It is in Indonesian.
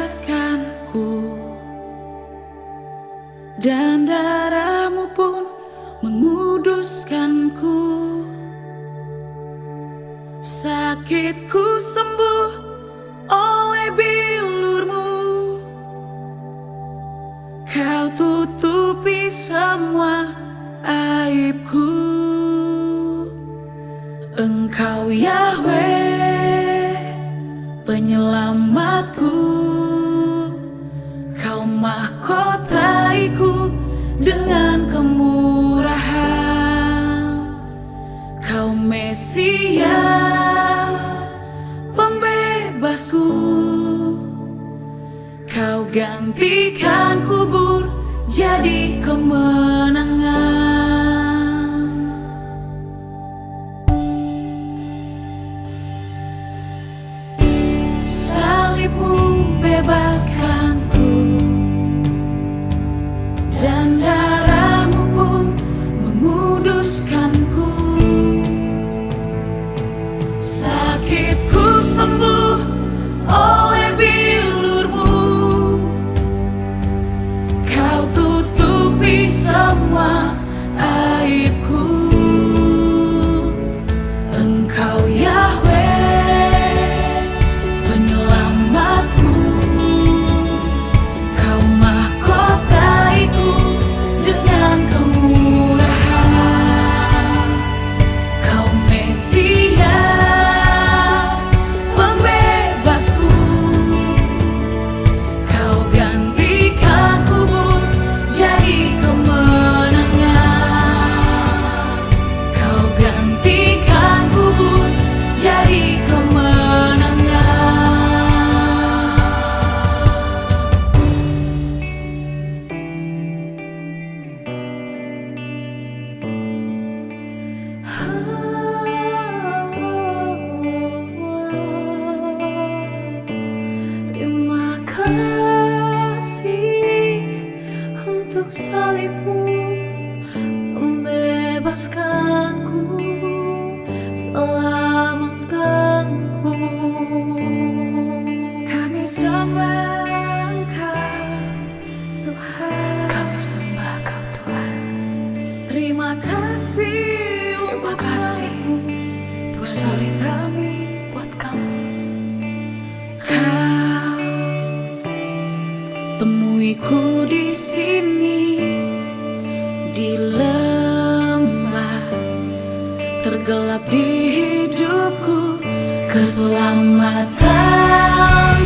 bebaskanku, dan darahmu pun menguduskanku. Sakitku sembuh oleh bilurmu, kau tutupi semua aibku. Engkau Yahweh, penyelamatku, kau mahkotaiku dengan kemurahan. Kau Mesias, pembebasku, kau gantikan kubur jadi kemenangan. Salibmu bebaskanku, dan darahmu pun menguduskanku. Sakitku sembuh oleh bilurmu, kau tutupi semua aibku. Engkau Yahweh, penyelamatku, kau mahkotaiku dengan kemurahan. Kau Mesias, pembebasku, kau gantikan kubur jadi kemenangan. Kau gantikan kubur jadi kemenangan. Terima kasih untuk salibmu, membebaskanku, selamatkanku. Kami sembah Engkau, Tuhan. Kami sembah Kau, Tuhan. Terima kasih untuk salib kami buat kami. Kau temuiku di sini, di lembah tergelap di hidupku, keselamatan